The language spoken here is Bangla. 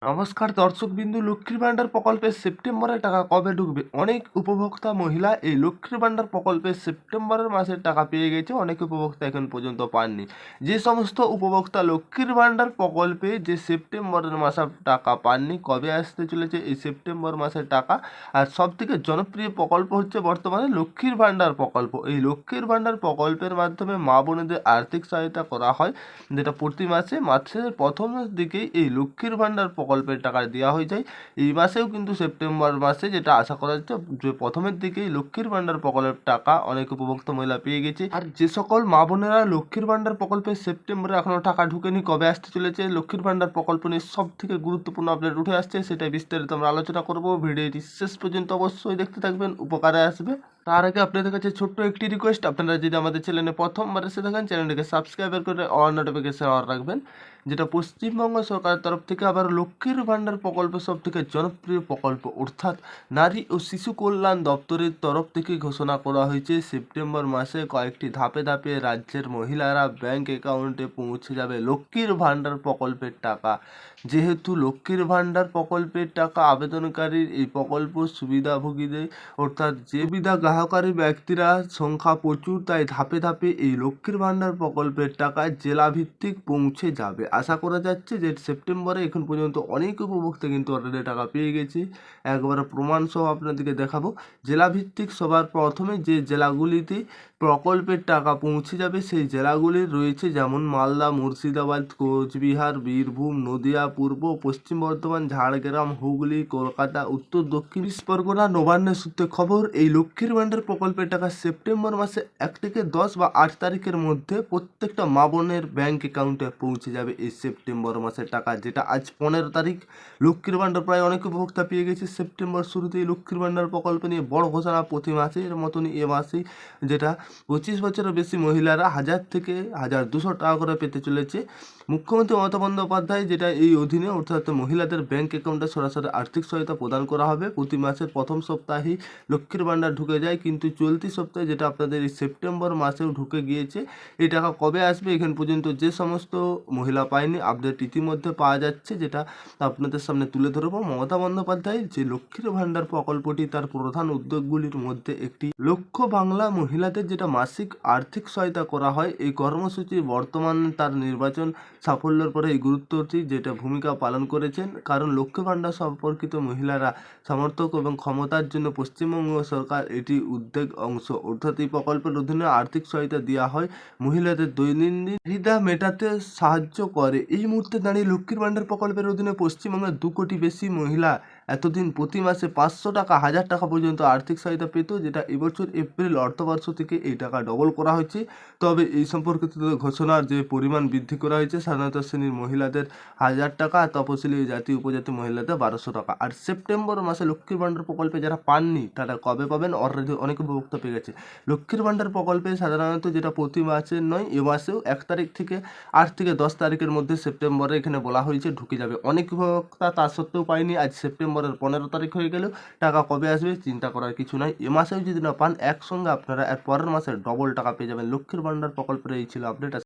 নমস্কার দর্শকবিন্দু, লক্ষ্মীর ভাণ্ডার প্রকল্পের সেপ্টেম্বরের টাকা কবে ঢুকবে? অনেক উপভোক্তা মহিলা এই লক্ষ্মীর ভাণ্ডার প্রকল্পের সেপ্টেম্বরের মাসের টাকা পেয়ে গেছে, অনেক উপভোক্তা এখন পর্যন্ত পাননি। যে সমস্ত উপভোক্তা লক্ষ্মীর ভাণ্ডার প্রকল্পে যে সেপ্টেম্বরের মাসের টাকা পাননি, কবে আসতে চলেছে এই সেপ্টেম্বর মাসের টাকা? আর সবথেকে জনপ্রিয় প্রকল্প হচ্ছে বর্তমানে লক্ষ্মীর ভাণ্ডার প্রকল্প। এই লক্ষ্মীর ভাণ্ডার প্রকল্পের মাধ্যমে মা বোনেদের আর্থিক সহায়তা করা হয়, যেটা প্রতি মাসের প্রথম দিকেই এই লক্ষ্মীর ভাণ্ডার প্রকল্পের টাকা দেওয়া হয়ে যায়। এই মাসেও কিন্তু সেপ্টেম্বর মাসে যেটা আশা করা যাচ্ছে যে প্রথমের দিকেই লক্ষ্মীর ভাণ্ডার প্রকল্পের টাকা অনেক উপভোক্তা মহিলা পেয়ে গেছে। আর যে সকল মা বোনেরা লক্ষ্মীর ভাণ্ডার প্রকল্পে সেপ্টেম্বরে এখনও টাকা ঢুকেনি, কবে আসতে চলেছে লক্ষ্মীর ভাণ্ডার প্রকল্প নিয়ে সব থেকে গুরুত্বপূর্ণ আপডেট উঠে আসছে, সেটা বিস্তারিত আমরা আলোচনা করব। ভিডিওটি শেষ পর্যন্ত অবশ্যই দেখতে থাকবেন, উপকারে আসবে। তার আগে আপনাদের কাছে ছোট্ট একটি রিকোয়েস্ট, আপনারা যদি আমাদের চ্যানেলে প্রথমবার এসে থাকেন চ্যানেলটিকে সাবস্ক্রাইব করে অল নোটিফিকেশন অন রাখবেন। যেটা পশ্চিমবঙ্গ সরকারের তরফ থেকে আবার লক্ষ্মীর ভাণ্ডার প্রকল্প সব থেকে জনপ্রিয় প্রকল্প, অর্থাৎ নারী ও শিশু কল্যাণ দপ্তরের তরফ থেকে ঘোষণা করা হয়েছে সেপ্টেম্বর মাসে কয়েকটি ধাপে ধাপে রাজ্যের মহিলারা ব্যাংক অ্যাকাউন্টে পৌঁছে যাবে লক্ষ্মীর ভাণ্ডার প্রকল্পের টাকা। যেহেতু লক্ষ্মীর ভাণ্ডার প্রকল্পের টাকা আবেদনকারীর এই প্রকল্প সুবিধাভোগীদের অর্থাৎ যে সুবিধা গ্রাহকারী ব্যক্তিরা সংখ্যা প্রচুর, তাই ধাপে ধাপে এই লক্ষ্মীর ভাণ্ডার প্রকল্পের টাকা জেলাভিত্তিক পৌঁছে যাবে। আশা করা যাচ্ছে যে সেপ্টেম্বরে এখন পর্যন্ত অনেক উপভোক্তা কিন্তু অলরেডি টাকা পেয়ে গেছে। একবার প্রমাণ সহ আপনাদেরকে দেখাবো। জেলাভিত্তিক সবার প্রথমে যে জেলাগুলিতে প্রকল্পের টাকা পৌঁছে যাবে সেই জেলাগুলি রয়েছে, যেমন মালদা, মুর্শিদাবাদ, কোচবিহার, বীরভূম, নদিয়া, পূর্ব পশ্চিম বর্ধমান, ঝাড়গ্রাম, হুগলি, কলকাতা, উত্তর দক্ষিণ ২৪ পরগনা। নবান্নের সূত্রে খবর, এই লক্ষ্মীর ভাণ্ডার প্রকল্পের টাকা সেপ্টেম্বর মাসে ১ থেকে ১০ বা ৮ তারিখের মধ্যে প্রত্যেকটা মা বোনের ব্যাঙ্ক অ্যাকাউন্টে পৌঁছে যাবে এই সেপ্টেম্বর মাসের টাকা, যেটা আজ ১৫ তারিখ। লক্ষ্মীর ভাণ্ডার প্রায় অনেক উপভোক্তা পেয়ে গেছে। সেপ্টেম্বর শুরুতেই লক্ষ্মীর ভাণ্ডার প্রকল্প নিয়ে বড় ঘোষণা প্রতি মাসের মতনই এ মাসেই, যেটা ২৫ বছরের বেশি মহিলারা ১,০০০ থেকে ১,২০০ টাকা করে পেতে চলেছে। মুখ্যমন্ত্রী মমতা বন্দ্যোপাধ্যায় যেটা এই অধীনে, অর্থাৎ মহিলাদের ব্যাংক অ্যাকাউন্টে সরাসরি আর্থিক সহায়তা প্রদান করা হবে। প্রতি মাসের প্রথম সপ্তাহেই লক্ষ্মীর ভাণ্ডার ঢুকে যায়, কিন্তু চলতি সপ্তাহে যেটা আপনাদের এই সেপ্টেম্বর মাসেও ঢুকে গিয়েছে। এই টাকা কবে আসবে এখন পর্যন্ত যে সমস্ত মহিলা পায়নি, আপডেট ইতিমধ্যে পাওয়া যাচ্ছে, যেটা আপনাদের সামনে তুলে ধরবো। মমতা বন্দ্যোপাধ্যায় যে লক্ষ্মীর ভাণ্ডার প্রকল্পটি, তার প্রধান উদ্যোগগুলির মধ্যে একটি লক্ষ্য বাংলা মহিলাদের যেটা মাসিক আর্থিক সহায়তা করা হয়। এই কর্মসূচি বর্তমানে তার নির্বাচন সাফল্যের পরে এই গুরুত্বটি যেটা ভূমিকা পালন করেছেন, কারণ লক্ষ্মী ভাণ্ডার সম্পর্কিত মহিলারা সমর্থক এবং ক্ষমতার জন্য পশ্চিমবঙ্গ সরকার এটি উদ্যোগ অংশ, অর্থাৎ এই প্রকল্পের অধীনে আর্থিক সহায়তা দেওয়া হয়, মহিলাদের দৈনন্দিন চাহিদা মেটাতে সাহায্য করে। এই মুহূর্তে দাঁড়িয়ে লক্ষ্মীর ভাণ্ডার প্রকল্পের অধীনে পশ্চিমবঙ্গের ২ কোটি বেশি মহিলা এতদিন প্রতি মাসে ৫০০ টাকা ১,০০০ টাকা পর্যন্ত আর্থিক সহায়তা পেত, যেটা এবছর এপ্রিল অর্থবর্ষ থেকে এই টাকা ডবল করা হয়েছে। তবে এই সম্পর্কিত ঘোষণার যে পরিমাণ বৃদ্ধি করা হয়েছে, সাধারণত শ্রেণীর মহিলাদের ১,০০০ টাকা, তপশিলি জাতি উপজাতি মহিলাদের ১,২০০ টাকা। আর সেপ্টেম্বর মাসে লক্ষ্মীর ভাণ্ডার প্রকল্পে যারা পাননি তারা কবে পাবেন? অলরেডি অনেক উপভোক্তা পেয়ে গেছে। লক্ষ্মীর ভাণ্ডার প্রকল্পে সাধারণত যেটা প্রতি মাসের নয়, এ মাসেও ১ তারিখ থেকে ৮ থেকে ১০ তারিখের মধ্যে সেপ্টেম্বরে এখানে বলা হয়েছে ঢুকে যাবে। অনেক উপভোক্তা তা সত্ত্বেও পায়নি। আজ সেপ্টেম্বরের ১৫ তারিখ হয়ে গেলেও টাকা কবে আসবে চিন্তা করার কিছু নাই। এ মাসেও যদি না পান, একসঙ্গে আপনারা এর পরের মাসে ডবল টাকা পেয়ে যাবেন। লক্ষ্মীর ভাণ্ডার প্রকল্পের এই ছিল আপডেট।